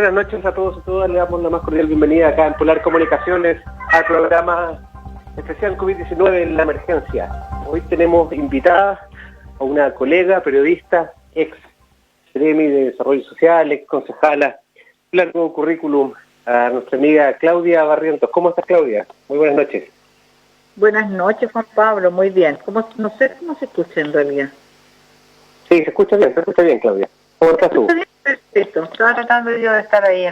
buenas noches a todos y todas. Le damos la más cordial bienvenida acá en Polar Comunicaciones al programa especial COVID-19 en la emergencia. Hoy tenemos invitada a una colega, periodista, ex Seremi de Desarrollo Social, ex concejala, largo currículum, a nuestra amiga Claudia Barrientos. ¿Cómo estás, Claudia? Muy buenas noches. Buenas noches, Juan Pablo, muy bien. No sé cómo se escucha en realidad. Sí, se escucha bien, Claudia. ¿Cómo estás tú? Perfecto, estaba tratando yo de estar ahí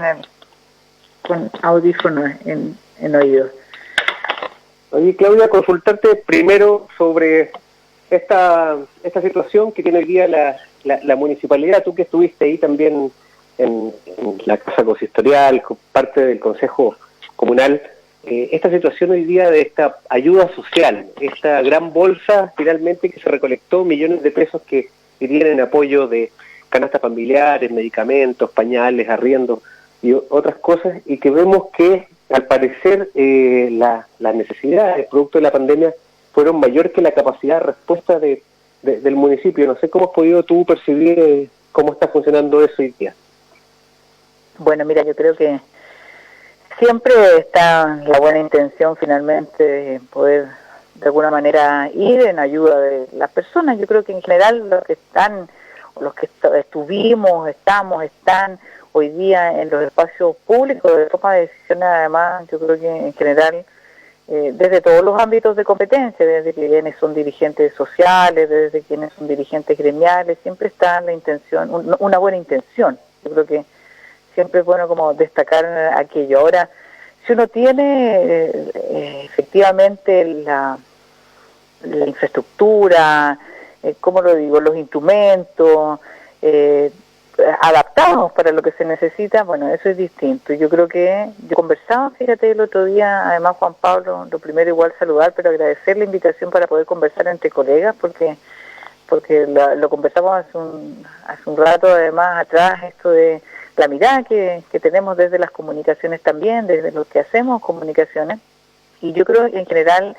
con audífonos en oídos. Oye, Claudia, consultarte primero sobre esta situación que tiene hoy día la municipalidad. Tú que estuviste ahí también en la Casa Consistorial, parte del Consejo Comunal, esta situación hoy día de esta ayuda social, esta gran bolsa finalmente que se recolectó, millones de pesos que irían en apoyo de canastas familiares, medicamentos, pañales, arriendo y otras cosas, y que vemos que al parecer las necesidades producto de la pandemia fueron mayor que la capacidad de respuesta del municipio. No sé cómo has podido tú percibir cómo está funcionando eso hoy día. Bueno, mira, yo creo que siempre está la buena intención finalmente de poder de alguna manera ir en ayuda de las personas. Yo creo que en general los que están hoy día en los espacios públicos de toma de decisiones, además, yo creo que en general, desde todos los ámbitos de competencia, desde quienes son dirigentes sociales, desde quienes son dirigentes gremiales, siempre está la intención, una buena intención. Yo creo que siempre es bueno como destacar aquello. Ahora, si uno tiene efectivamente la infraestructura, ¿cómo lo digo?, los instrumentos adaptados para lo que se necesita, bueno, eso es distinto. Yo creo que yo conversaba, fíjate, el otro día, además, Juan Pablo, lo primero igual saludar, pero agradecer la invitación para poder conversar entre colegas, porque lo conversamos hace un rato, además, atrás, esto de la mirada que tenemos desde las comunicaciones también, desde lo que hacemos comunicaciones, y yo creo que en general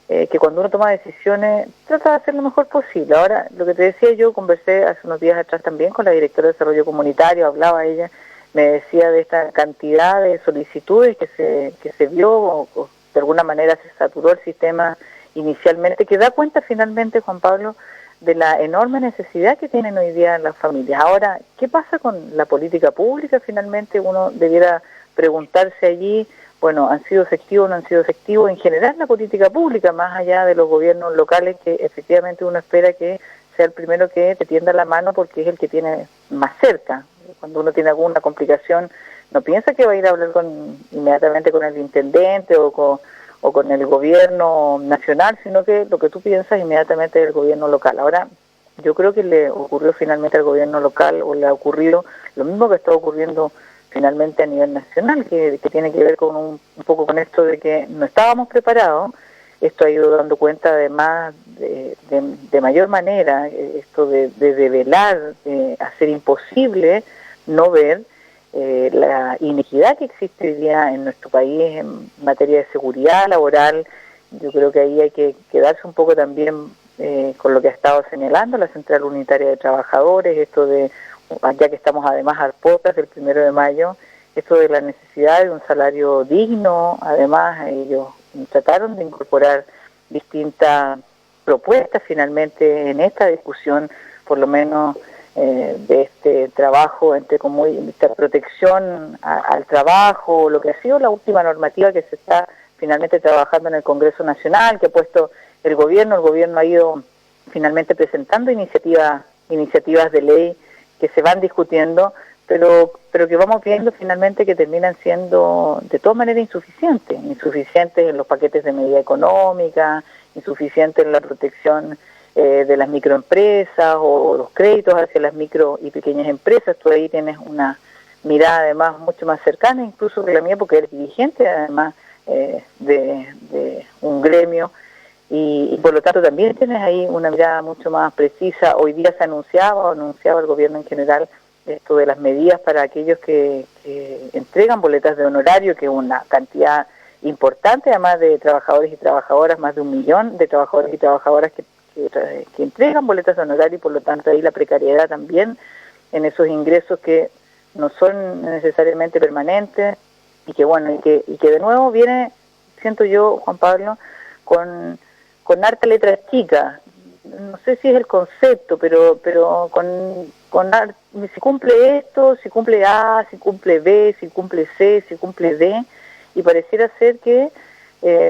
que cuando uno toma decisiones trata de hacer lo mejor posible. Ahora, lo que te decía, yo conversé hace unos días atrás también con la directora de Desarrollo Comunitario, hablaba ella, me decía de esta cantidad de solicitudes que se vio, o de alguna manera se saturó el sistema inicialmente, que da cuenta finalmente, Juan Pablo, de la enorme necesidad que tienen hoy día las familias. Ahora, ¿qué pasa con la política pública? Finalmente uno debiera preguntarse allí, bueno, ¿han sido efectivos o no han sido efectivos? En general la política pública, más allá de los gobiernos locales, que efectivamente uno espera que sea el primero que te tienda la mano porque es el que tiene más cerca. Cuando uno tiene alguna complicación, no piensa que va a ir a hablar inmediatamente con el intendente o con el gobierno nacional, sino que lo que tú piensas inmediatamente es el gobierno local. Ahora, yo creo que le ocurrió finalmente al gobierno local, o le ha ocurrido lo mismo que está ocurriendo finalmente a nivel nacional, que tiene que ver con un poco con esto de que no estábamos preparados. Esto ha ido dando cuenta además de mayor manera, esto de develar, de hacer imposible no ver la inequidad que existe hoy día en nuestro país en materia de seguridad laboral. Yo creo que ahí hay que quedarse un poco también con lo que ha estado señalando la Central Unitaria de Trabajadores, esto de, ya que estamos además a puertas del 1 de mayo, esto de la necesidad de un salario digno. Además, ellos trataron de incorporar distintas propuestas finalmente en esta discusión, por lo menos de este trabajo, esta protección al trabajo, lo que ha sido la última normativa que se está finalmente trabajando en el Congreso Nacional, que ha puesto el gobierno ha ido finalmente presentando iniciativas de ley que se van discutiendo, pero que vamos viendo finalmente que terminan siendo de todas maneras insuficientes en los paquetes de medida económica, insuficientes en la protección de las microempresas o los créditos hacia las micro y pequeñas empresas. Tú ahí tienes una mirada además mucho más cercana incluso que la mía, porque eres dirigente además de un gremio, y por lo tanto también tienes ahí una mirada mucho más precisa. Hoy día se anunciaba el gobierno en general esto de las medidas para aquellos que entregan boletas de honorario, que es una cantidad importante además de trabajadores y trabajadoras, más de 1 millón de trabajadores y trabajadoras que entregan boletas de honorario, y por lo tanto ahí la precariedad también en esos ingresos que no son necesariamente permanentes, y que bueno, y que de nuevo viene, siento yo, Juan Pablo, con harta letra chica. No sé si es el concepto, pero si cumple esto, si cumple A, si cumple B, si cumple C, si cumple D, y pareciera ser que,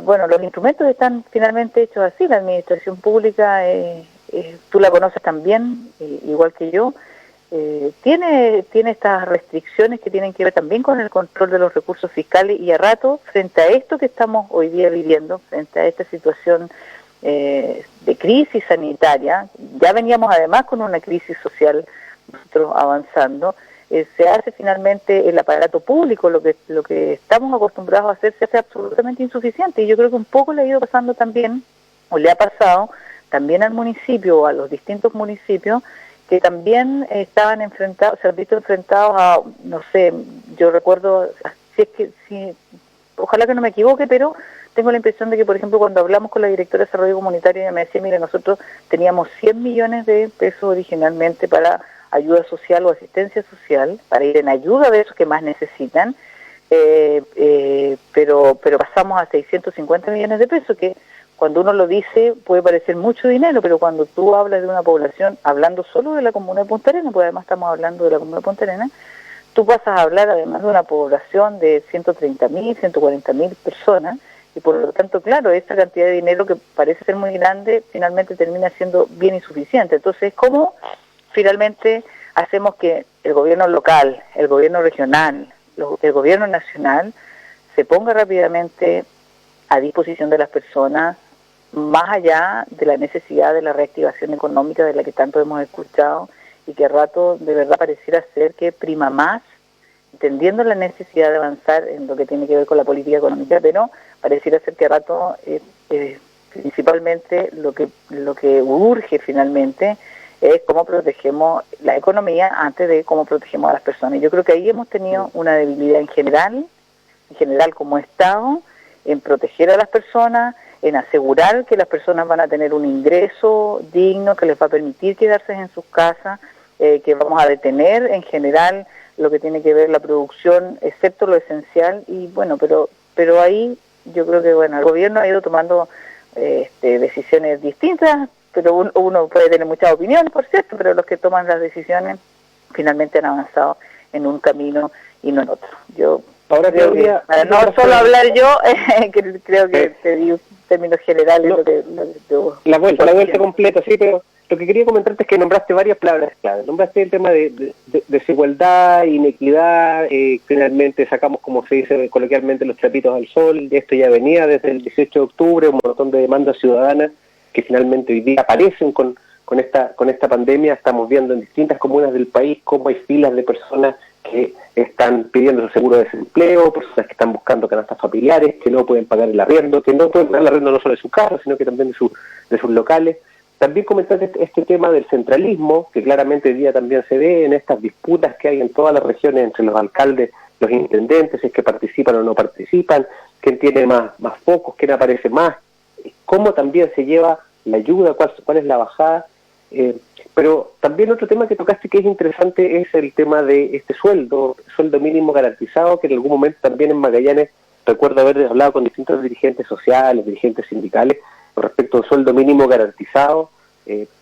bueno, los instrumentos están finalmente hechos así. La administración pública, tú la conoces también, igual que yo, tiene estas restricciones que tienen que ver también con el control de los recursos fiscales, y a rato, frente a esto que estamos hoy día viviendo, frente a esta situación de crisis sanitaria, ya veníamos además con una crisis social nosotros avanzando, se hace finalmente el aparato público, lo que estamos acostumbrados a hacer se hace absolutamente insuficiente, y yo creo que un poco le ha ido pasando también, o le ha pasado también al municipio, o a los distintos municipios, que también estaban enfrentados, se han visto enfrentados a, no sé, yo recuerdo, ojalá que no me equivoque, pero tengo la impresión de que, por ejemplo, cuando hablamos con la directora de Desarrollo Comunitario, ella me decía, mire, nosotros teníamos 100 millones de pesos originalmente para ayuda social o asistencia social, para ir en ayuda de esos que más necesitan, pero pasamos a 650 millones de pesos, que cuando uno lo dice puede parecer mucho dinero, pero cuando tú hablas de una población, hablando solo de la comuna de Punta Arenas, porque además estamos hablando de la comuna de Punta Arenas, tú pasas a hablar además de una población de 130.000, 140.000 personas, y por lo tanto, claro, esa cantidad de dinero que parece ser muy grande, finalmente termina siendo bien insuficiente. Entonces, ¿cómo finalmente hacemos que el gobierno local, el gobierno regional, el gobierno nacional se ponga rápidamente a disposición de las personas, más allá de la necesidad de la reactivación económica de la que tanto hemos escuchado, y que a rato de verdad pareciera ser que prima más, entendiendo la necesidad de avanzar en lo que tiene que ver con la política económica, pero pareciera ser que a rato principalmente lo que urge finalmente es cómo protegemos la economía antes de cómo protegemos a las personas. Yo creo que ahí hemos tenido una debilidad en general como Estado, en proteger a las personas, en asegurar que las personas van a tener un ingreso digno que les va a permitir quedarse en sus casas, que vamos a detener en general lo que tiene que ver la producción, excepto lo esencial, y bueno, pero ahí yo creo que bueno, el gobierno ha ido tomando decisiones distintas, pero uno puede tener muchas opiniones, por cierto, pero los que toman las decisiones finalmente han avanzado en un camino y no en otro. Yo ahora creo que, para no solo hablar yo, creo que te di términos generales la vuelta completa, sí, pero lo que quería comentarte es que nombraste varias palabras clave. Nombraste el tema de desigualdad, inequidad, finalmente sacamos, como se dice coloquialmente, los trapitos al sol. Esto ya venía desde el 18 de octubre, un montón de demandas ciudadanas que finalmente hoy día aparecen con esta pandemia. Estamos viendo en distintas comunas del país cómo hay filas de personas que están pidiendo su seguro de desempleo, personas que están buscando canastas familiares, que no pueden pagar el arriendo, que no pueden pagar el arriendo no solo de su casa, sino que también de sus locales. También comentaste este tema del centralismo, que claramente hoy día también se ve en estas disputas que hay en todas las regiones entre los alcaldes, los intendentes, si es que participan o no participan, quién tiene más focos, quién aparece más, cómo también se lleva la ayuda, cuál es la bajada. Pero también otro tema que tocaste que es interesante es el tema de este sueldo mínimo garantizado, que en algún momento también en Magallanes, recuerdo haber hablado con distintos dirigentes sociales, dirigentes sindicales, con respecto al sueldo mínimo garantizado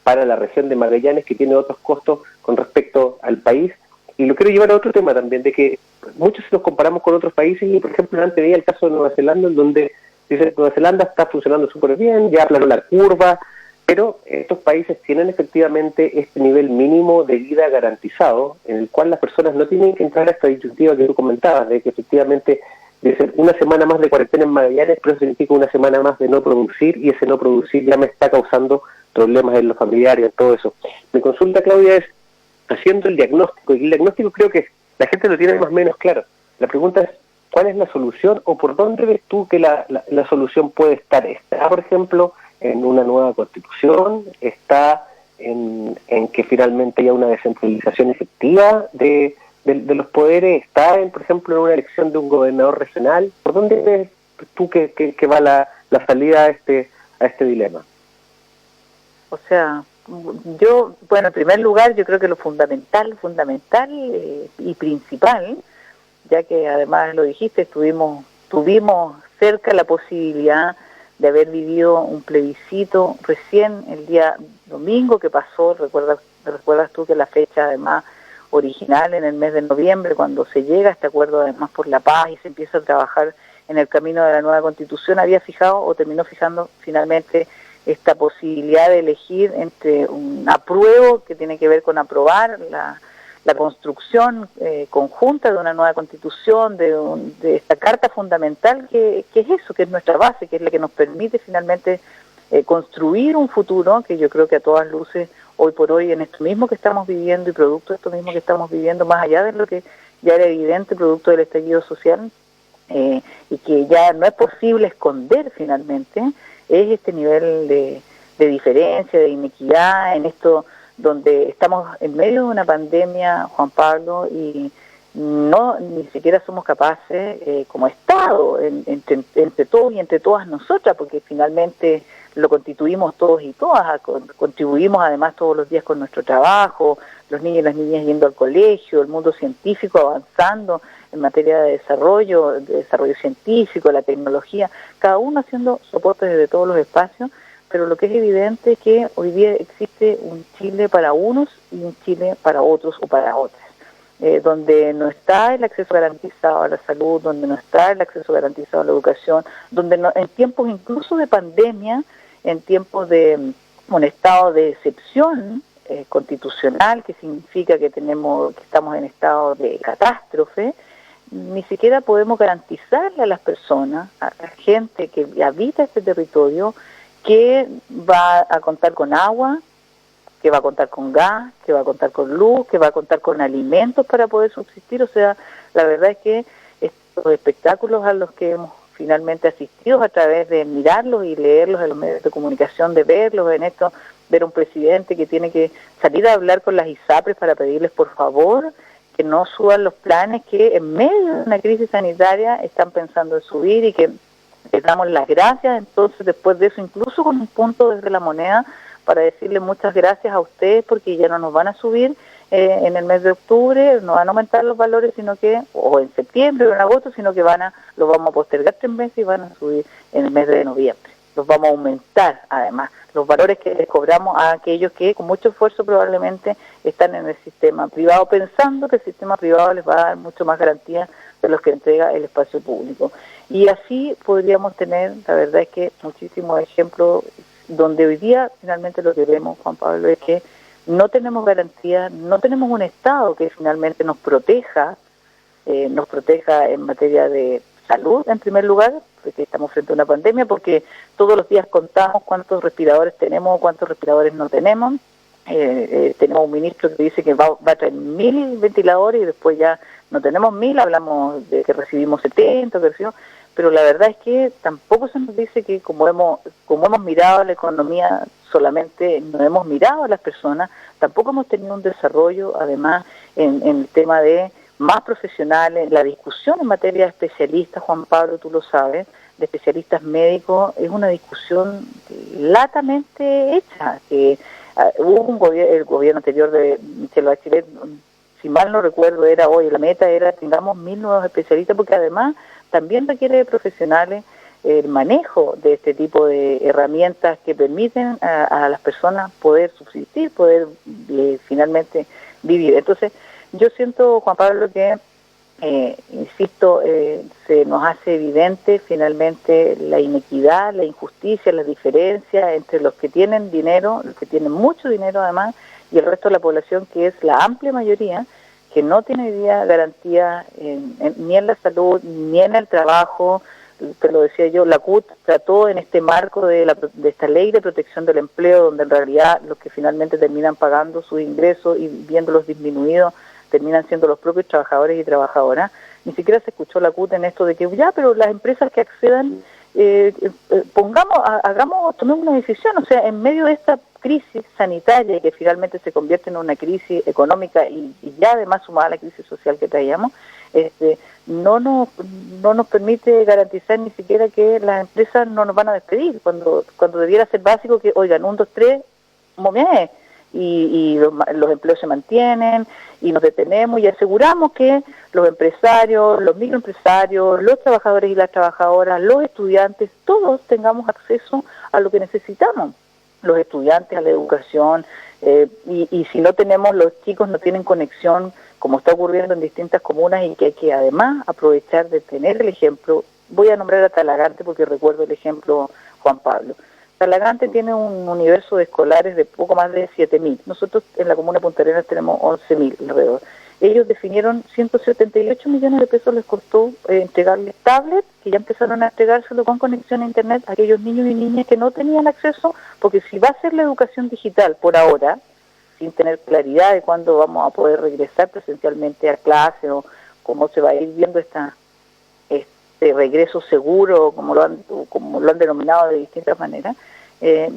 para la región de Magallanes, que tiene otros costos con respecto al país. Y lo quiero llevar a otro tema también, de que muchos si nos comparamos con otros países, y por ejemplo antes veía el caso de Nueva Zelanda, en donde dice Nueva Zelanda está funcionando súper bien, ya aplanó la curva, pero estos países tienen efectivamente este nivel mínimo de vida garantizado, en el cual las personas no tienen que entrar a esta disyuntiva que tú comentabas, de que efectivamente dicen una semana más de cuarentena en Magallanes, pero eso significa una semana más de no producir, y ese no producir ya me está causando problemas en los familiares, en todo eso. Mi consulta, Claudia, es haciendo el diagnóstico, y el diagnóstico creo que la gente lo tiene más o menos claro. La pregunta es, ¿cuál es la solución, o por dónde ves tú que la solución puede estar? ¿Está, por ejemplo, en una nueva constitución? ¿Está en que finalmente haya una descentralización efectiva de los poderes? ¿Está, por ejemplo, en una elección de un gobernador regional? ¿Por dónde ves tú que va la salida a este dilema? O sea, Bueno, en primer lugar, yo creo que lo fundamental y principal, ya que además lo dijiste, tuvimos cerca la posibilidad de haber vivido un plebiscito recién el día domingo que pasó. Recuerdas tú que la fecha además original en el mes de noviembre, cuando se llega a este acuerdo además por la paz y se empieza a trabajar en el camino de la nueva Constitución, había fijado o terminó fijando finalmente esta posibilidad de elegir entre un apruebo, que tiene que ver con aprobar la construcción conjunta de una nueva Constitución, de esta Carta Fundamental, que es eso, que es nuestra base, que es la que nos permite finalmente construir un futuro que yo creo que a todas luces, hoy por hoy, en esto mismo que estamos viviendo y producto de esto mismo que estamos viviendo, más allá de lo que ya era evidente, producto del estallido social, y que ya no es posible esconder finalmente, es este nivel de diferencia, de inequidad, en esto donde estamos en medio de una pandemia, Juan Pablo, y ni siquiera somos capaces como Estado, entre todos y entre todas nosotras, porque finalmente lo constituimos todos y todas, contribuimos además todos los días con nuestro trabajo, los niños y las niñas yendo al colegio, el mundo científico avanzando en materia de desarrollo científico, la tecnología, cada uno haciendo soporte desde todos los espacios, pero lo que es evidente es que hoy día existe un Chile para unos y un Chile para otros o para otras, donde no está el acceso garantizado a la salud, donde no está el acceso garantizado a la educación, donde en tiempos incluso de pandemia, en tiempos de un estado de excepción constitucional, que significa que estamos en estado de catástrofe, ni siquiera podemos garantizarle a las personas, a la gente que habita este territorio, que va a contar con agua, que va a contar con gas, que va a contar con luz, que va a contar con alimentos para poder subsistir. O sea, la verdad es que estos espectáculos a los que hemos finalmente asistido a través de mirarlos y leerlos en los medios de comunicación, de verlos en esto, ver un presidente que tiene que salir a hablar con las ISAPRES para pedirles por favor que no suban los planes que en medio de una crisis sanitaria están pensando en subir, y que les damos las gracias entonces después de eso, incluso con un punto desde la moneda, para decirle muchas gracias a ustedes porque ya no nos van a subir en el mes de octubre, no van a aumentar los valores, sino que, o en septiembre o en agosto, sino que los vamos a postergar 3 meses y van a subir en el mes de noviembre. Los vamos a aumentar además los valores que les cobramos a aquellos que con mucho esfuerzo probablemente están en el sistema privado, pensando que el sistema privado les va a dar mucho más garantía de los que entrega el espacio público. Y así podríamos tener, la verdad es que muchísimos ejemplos donde hoy día finalmente lo que vemos, Juan Pablo, es que no tenemos garantía, no tenemos un Estado que finalmente nos proteja en materia de salud en primer lugar, porque estamos frente a una pandemia, porque todos los días contamos cuántos respiradores tenemos o cuántos respiradores no tenemos. Tenemos un ministro que dice que va a traer 1.000 ventiladores y después ya no tenemos 1.000, hablamos de que recibimos 70, pero la verdad es que tampoco se nos dice que como hemos mirado a la economía solamente, no hemos mirado a las personas, tampoco hemos tenido un desarrollo además en el tema de más profesionales. La discusión en materia de especialistas, Juan Pablo, tú lo sabes, de especialistas médicos, es una discusión latamente hecha, que hubo el gobierno anterior de Michelle Bachelet, si mal no recuerdo, la meta era tengamos 1.000 nuevos especialistas, porque además también requiere de profesionales el manejo de este tipo de herramientas que permiten a las personas poder subsistir, poder finalmente vivir. Entonces, yo siento, Juan Pablo, que, insisto, se nos hace evidente finalmente la inequidad, la injusticia, la diferencia entre los que tienen dinero, los que tienen mucho dinero además, y el resto de la población, que es la amplia mayoría, que no tiene hoy día garantía ni en la salud, ni en el trabajo. Te lo decía yo, la CUT trató en este marco de esta ley de protección del empleo, donde en realidad los que finalmente terminan pagando sus ingresos y viéndolos disminuidos terminan siendo los propios trabajadores y trabajadoras. Ni siquiera se escuchó la CUT en esto de que pero las empresas que accedan, tomemos una decisión, o sea, en medio de esta crisis sanitaria que finalmente se convierte en una crisis económica y ya además sumada a la crisis social que traíamos, no nos permite garantizar ni siquiera que las empresas no nos van a despedir, cuando debiera ser básico que, oigan, 1, 2, 3, y los empleos se mantienen y nos detenemos y aseguramos que los empresarios, los microempresarios, los trabajadores y las trabajadoras, los estudiantes, todos tengamos acceso a lo que necesitamos. Los estudiantes a la educación, y si no tenemos, los chicos no tienen conexión, como está ocurriendo en distintas comunas, y que hay que además aprovechar de tener el ejemplo. Voy a nombrar a Talagante porque recuerdo el ejemplo Juan Pablo. Talagante tiene un universo de escolares de poco más de 7.000. Nosotros en la comuna de Punta Arenas tenemos 11.000 alrededor. Ellos definieron 178 millones de pesos les costó entregarles tablets, que ya empezaron a entregárselo con conexión a internet a aquellos niños y niñas que no tenían acceso, porque si va a ser la educación digital por ahora, sin tener claridad de cuándo vamos a poder regresar presencialmente a clase o cómo se va a ir viendo este regreso seguro, como lo han denominado de distintas maneras,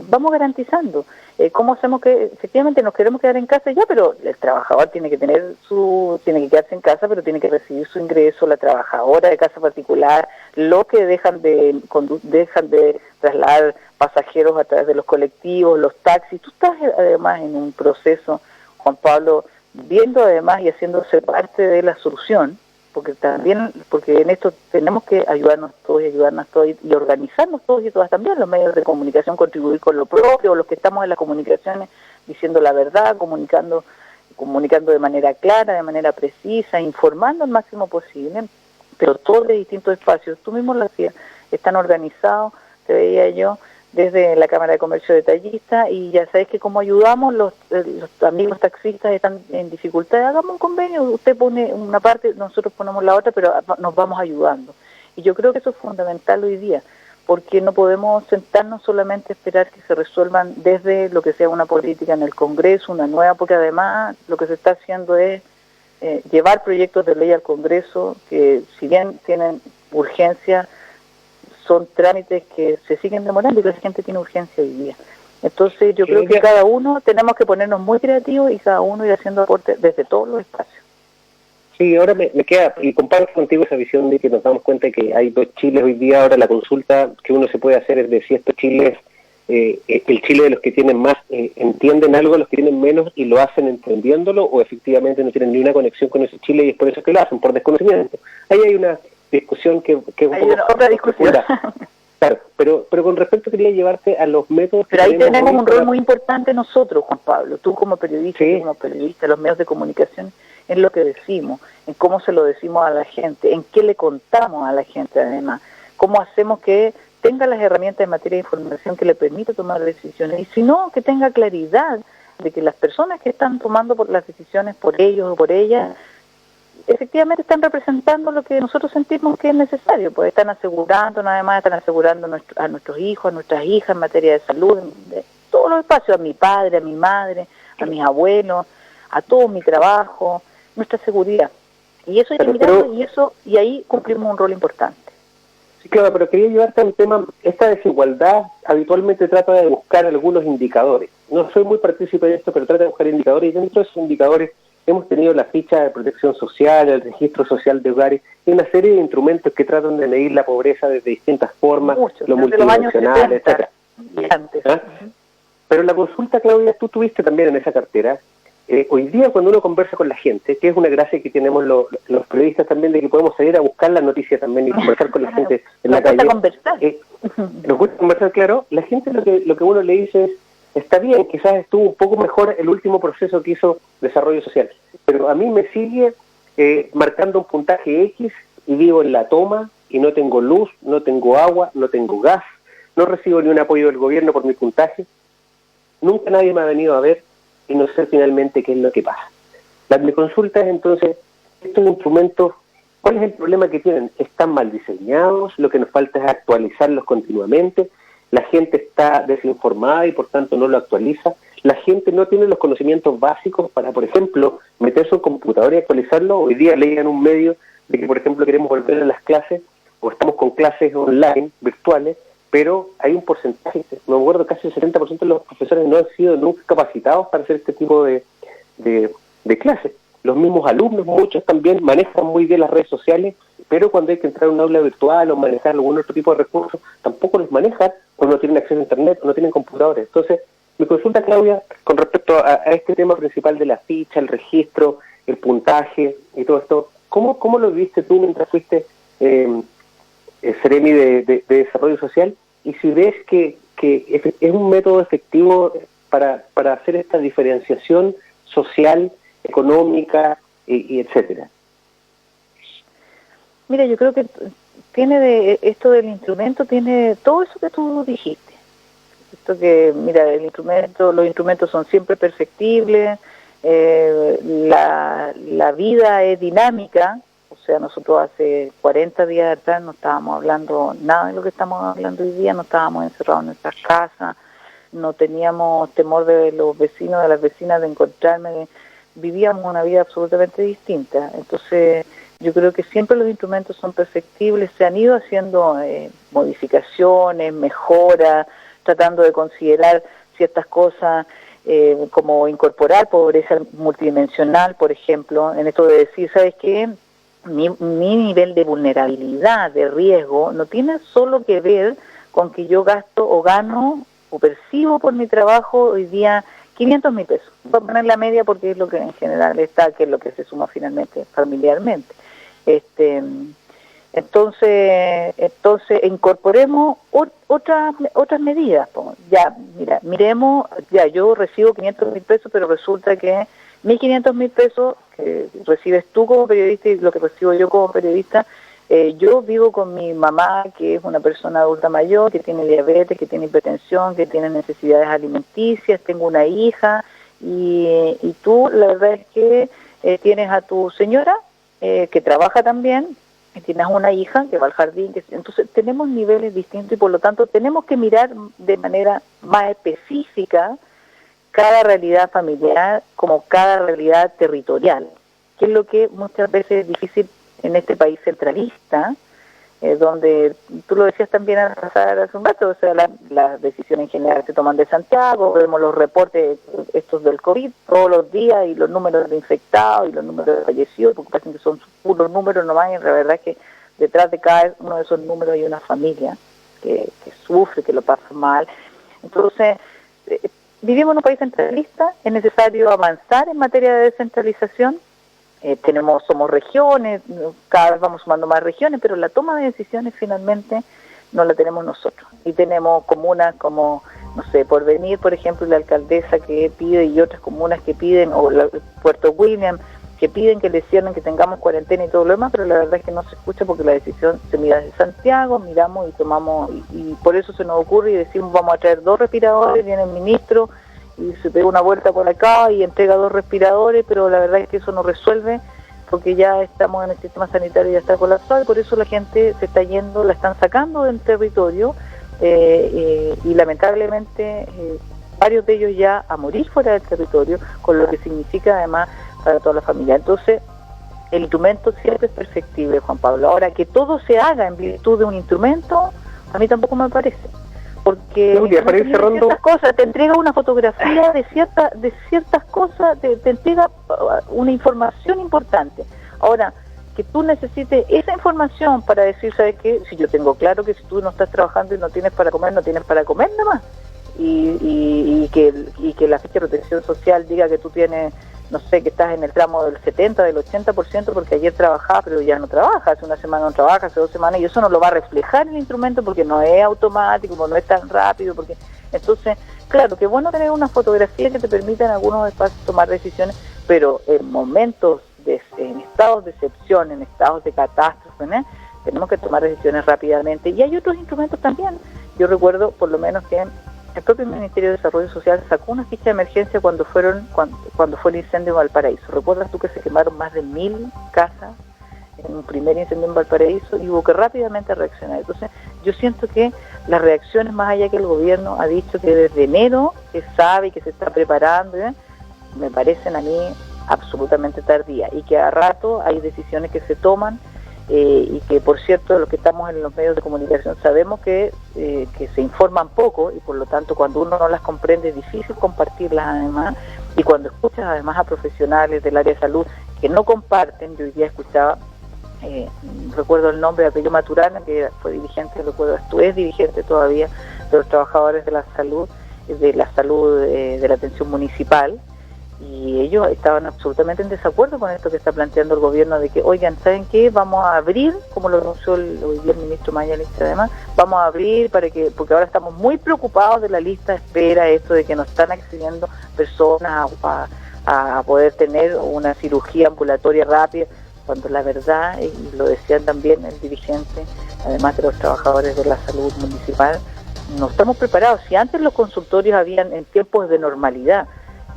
vamos garantizando. ¿Cómo hacemos que efectivamente nos queremos quedar en casa ya, pero el trabajador tiene que quedarse en casa, pero tiene que recibir su ingreso, la trabajadora de casa particular, lo que dejan de trasladar pasajeros a través de los colectivos, los taxis? Tú estás además en un proceso, Juan Pablo, viendo además y haciéndose parte de la solución, porque en esto tenemos que ayudarnos todos y organizarnos todos y todas también, los medios de comunicación, contribuir con lo propio, los que estamos en las comunicaciones diciendo la verdad, comunicando de manera clara, de manera precisa, informando al máximo posible, pero todos de distintos espacios. Tú mismo lo hacías, están organizados, te veía yo, desde la Cámara de Comercio Detallista, y ya sabes que como ayudamos, los amigos taxistas están en dificultad, hagamos un convenio, usted pone una parte, nosotros ponemos la otra, pero nos vamos ayudando. Y yo creo que eso es fundamental hoy día, porque no podemos sentarnos solamente a esperar que se resuelvan desde lo que sea una política en el Congreso, una nueva, porque además lo que se está haciendo es llevar proyectos de ley al Congreso, que si bien tienen urgencia, son trámites que se siguen demorando y que la gente tiene urgencia hoy día. Entonces yo creo que cada uno tenemos que ponernos muy creativos y cada uno ir haciendo aportes desde todos los espacios. Sí, ahora me queda, y comparto contigo esa visión de que nos damos cuenta de que hay dos Chiles hoy día. Ahora la consulta que uno se puede hacer es de si estos Chiles, el Chile de los que tienen más entienden algo, los que tienen menos y lo hacen entendiéndolo, o efectivamente no tienen ni una conexión con ese Chile y es por eso que lo hacen, por desconocimiento. Ahí hay una discusión que es un poco otra discusión. Claro, pero con respecto quería llevarte a los métodos. Pero ahí tenemos un rol muy importante nosotros, Juan Pablo, tú como periodista, sí, como periodista, los medios de comunicación, en lo que decimos, en cómo se lo decimos a la gente, en qué le contamos a la gente además, cómo hacemos que tenga las herramientas en materia de información que le permita tomar decisiones, y si no, que tenga claridad de que las personas que están tomando las decisiones por ellos o por ellas, efectivamente están representando lo que nosotros sentimos que es necesario, pues están asegurando a nuestros hijos, a nuestras hijas en materia de salud, de todos los espacios, a mi padre, a mi madre, a mis abuelos, a todo mi trabajo, nuestra seguridad. Y eso hay que mirarlo, y ahí cumplimos un rol importante. Sí, claro, pero quería llevarte al tema, esta desigualdad habitualmente trata de buscar algunos indicadores. No soy muy partícipe de esto, pero trata de buscar indicadores, y dentro de esos indicadores hemos tenido la ficha de protección social, el registro social de hogares, y una serie de instrumentos que tratan de medir la pobreza de distintas formas, lo multidimensional, etcétera. ¿Ah? Pero la consulta, Claudia, tú tuviste también en esa cartera. Hoy día cuando uno conversa con la gente, que es una gracia que tenemos los periodistas también, de que podemos salir a buscar la noticia también y conversar con la gente en la calle. Nos gusta conversar, claro. La gente lo que uno le dice es, está bien, quizás estuvo un poco mejor el último proceso que hizo desarrollo social, pero a mí me sigue marcando un puntaje X y vivo en la toma y no tengo luz, no tengo agua, no tengo gas, no recibo ni un apoyo del gobierno por mi puntaje, nunca nadie me ha venido a ver y no sé finalmente qué es lo que pasa. Mi consulta es entonces, estos instrumentos, ¿cuál es el problema que tienen? ¿Están mal diseñados? ¿Lo que nos falta es actualizarlos continuamente? La gente está desinformada y por tanto no lo actualiza. La gente no tiene los conocimientos básicos para, por ejemplo, meterse en un computador y actualizarlo. Hoy día leí en un medio de que, por ejemplo, queremos volver a las clases, o estamos con clases online, virtuales, pero hay un porcentaje, no me acuerdo, casi el 70% de los profesores no han sido nunca capacitados para hacer este tipo de clases. Los mismos alumnos, muchos también manejan muy bien las redes sociales, pero cuando hay que entrar a un aula virtual o manejar algún otro tipo de recursos, tampoco los manejan cuando no tienen acceso a internet o no tienen computadores. Entonces, Mi consulta, Claudia, con respecto a este tema principal de la ficha, el registro, el puntaje y todo esto, ¿cómo lo viste tú mientras fuiste Seremi de Desarrollo Social? Y si ves que es un método efectivo para hacer esta diferenciación social, económica y etcétera. Mira, yo creo que esto del instrumento tiene todo eso que tú dijiste. Esto que, mira, los instrumentos son siempre perfectibles, la vida es dinámica, o sea, nosotros hace 40 días atrás no estábamos hablando nada de lo que estamos hablando hoy día, no estábamos encerrados en nuestras casas, no teníamos temor de los vecinos, de las vecinas de encontrarme, vivíamos una vida absolutamente distinta. Entonces, yo creo que siempre los instrumentos son perfectibles, se han ido haciendo modificaciones, mejoras, tratando de considerar ciertas cosas, como incorporar pobreza multidimensional, por ejemplo, en esto de decir, ¿sabes qué? Mi nivel de vulnerabilidad, de riesgo, no tiene solo que ver con que yo gasto o gano o percibo por mi trabajo hoy día 500.000 pesos. Voy a poner la media porque es lo que en general está, que es lo que se suma finalmente familiarmente. Entonces incorporemos otras medidas. Ya, mira, miremos, ya yo recibo 500.000 pesos, pero resulta que 1.500.000 pesos que recibes tú como periodista y lo que recibo yo como periodista, yo vivo con mi mamá, que es una persona adulta mayor, que tiene diabetes, que tiene hipertensión, que tiene necesidades alimenticias, tengo una hija, y tú la verdad es que tienes a tu señora, que trabaja también, que tienes una hija que va al jardín, entonces tenemos niveles distintos y por lo tanto tenemos que mirar de manera más específica cada realidad familiar como cada realidad territorial, que es lo que muchas veces es difícil en este país centralista, donde tú lo decías también al pasar hace un rato, o sea, las decisiones en general se toman de Santiago, vemos los reportes estos del COVID todos los días y los números de infectados y los números de fallecidos, porque parecen que son puros números nomás, y la verdad es que detrás de cada uno de esos números hay una familia que sufre, que lo pasa mal. Entonces, vivimos en un país centralista, es necesario avanzar en materia de descentralización. Somos regiones, cada vez vamos sumando más regiones, pero la toma de decisiones finalmente no la tenemos nosotros. Y tenemos comunas como, no sé, Porvenir, por ejemplo, la alcaldesa que pide, y otras comunas que piden, o Puerto William, que piden que le cierren, que tengamos cuarentena y todo lo demás, pero la verdad es que no se escucha porque la decisión se mira desde Santiago, miramos y tomamos, y por eso se nos ocurre y decimos vamos a traer 2 respiradores, viene el ministro, y se pega una vuelta por acá y entrega 2 respiradores, pero la verdad es que eso no resuelve porque ya estamos en el sistema sanitario, ya está colapsado y por eso la gente se está yendo, la están sacando del territorio y lamentablemente varios de ellos ya a morir fuera del territorio, con lo que significa además para toda la familia. Entonces el instrumento siempre es perfectible, Juan Pablo. Ahora, que todo se haga en virtud de un instrumento, a mí tampoco me parece. Porque ciertas cosas, te entrega una fotografía de ciertas cosas, te entrega una información importante. Ahora, que tú necesites esa información para decir, ¿sabes qué? Si yo tengo claro que si tú no estás trabajando y no tienes para comer, no tienes para comer nada más. Y que la ficha de protección social diga que tú tienes, no sé, que estás en el tramo del 70, del 80%, porque ayer trabajaba, pero ya no trabaja, hace una semana no trabaja, hace 2 semanas, y eso no lo va a reflejar el instrumento porque no es automático, no es tan rápido, porque entonces, claro, que bueno tener una fotografía que te permita en algunos espacios tomar decisiones, pero en momentos, en estados de excepción, en estados de catástrofe, ¿no? Tenemos que tomar decisiones rápidamente, y hay otros instrumentos también. Yo recuerdo, por lo menos, que el propio Ministerio de Desarrollo Social sacó una ficha de emergencia cuando fue el incendio en Valparaíso. ¿Recuerdas tú que se quemaron más de 1.000 casas en un primer incendio en Valparaíso y hubo que rápidamente reaccionar? Entonces, yo siento que las reacciones, más allá que el gobierno ha dicho que desde enero, que sabe y que se está preparando, me parecen a mí absolutamente tardías, y que a rato hay decisiones que se toman, y que, por cierto, los que estamos en los medios de comunicación sabemos que se informan poco, y por lo tanto cuando uno no las comprende es difícil compartirlas además, y cuando escuchas además a profesionales del área de salud que no comparten. Yo hoy día escuchaba, recuerdo el nombre de apellido Maturana, que fue dirigente, recuerdo, es dirigente todavía de los trabajadores de la salud, de la salud, de la atención municipal, y ellos estaban absolutamente en desacuerdo con esto que está planteando el gobierno de que, oigan, ¿saben qué? Vamos a abrir, como lo anunció hoy día el ministro Mañalich, además, vamos a abrir porque ahora estamos muy preocupados de la lista de espera, esto de que nos están accediendo personas a poder tener una cirugía ambulatoria rápida, cuando la verdad, y lo decían también el dirigente, además de los trabajadores de la salud municipal, no estamos preparados. Si antes los consultorios habían en tiempos de normalidad,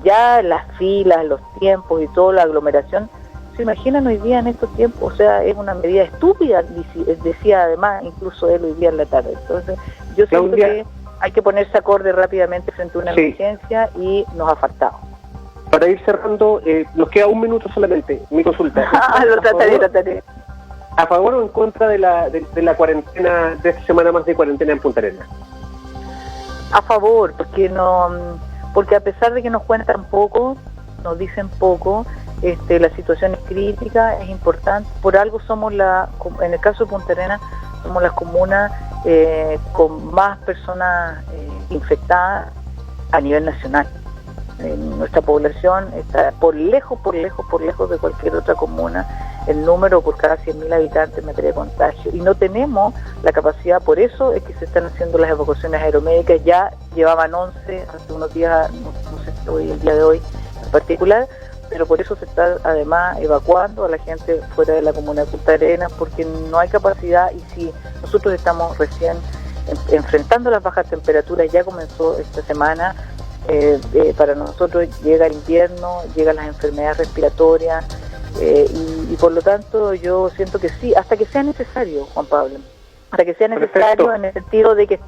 ya las filas, los tiempos y toda la aglomeración, ¿se imaginan hoy día en estos tiempos? O sea, es una medida estúpida, decía además incluso él hoy día en la tarde. Entonces, yo siento que hay que ponerse acorde rápidamente frente a una emergencia y nos ha faltado. Para ir cerrando, nos queda un minuto solamente, mi consulta. Lo trataré. ¿A favor o en contra de la cuarentena, de esta semana más de cuarentena en Punta Arenas? A favor, porque a pesar de que nos cuentan poco, nos dicen poco, la situación es crítica, es importante. Por algo somos en el caso de Punta Arenas, somos las comunas con más personas infectadas a nivel nacional. Nuestra población está por lejos de cualquier otra comuna, el número por cada 100.000 habitantes en materia de contagio, y no tenemos la capacidad. Por eso es que se están haciendo las evacuaciones aeromédicas. Ya llevaban 11 hace unos días, no sé si hoy, el día de hoy en particular, pero por eso se está además evacuando a la gente fuera de la comuna de Punta Arenas, porque no hay capacidad. Y si nosotros estamos recién enfrentando las bajas temperaturas, ya comenzó esta semana, para nosotros llega el invierno, llegan las enfermedades respiratorias, y por lo tanto yo siento que sí, hasta que sea necesario, Juan Pablo, hasta que sea necesario. Perfecto. En el sentido de que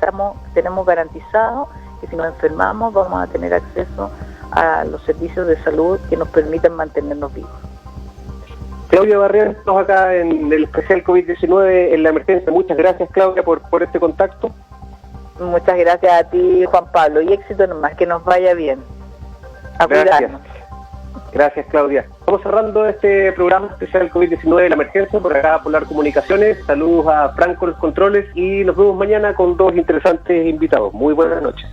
tenemos garantizado que si nos enfermamos vamos a tener acceso a los servicios de salud que nos permitan mantenernos vivos. Claudia Barrientos, acá en el especial COVID-19 en la emergencia. Muchas gracias, Claudia, por este contacto. Muchas gracias a ti, Juan Pablo, y éxito nomás, que nos vaya bien. Gracias, Claudia. Estamos cerrando este programa especial COVID-19 de la emergencia por acá, Polar Comunicaciones. Saludos a Franco los controles y nos vemos mañana con dos interesantes invitados. Muy buenas noches.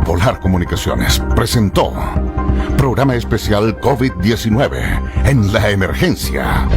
Polar Comunicaciones presentó Programa Especial COVID-19 en la Emergencia.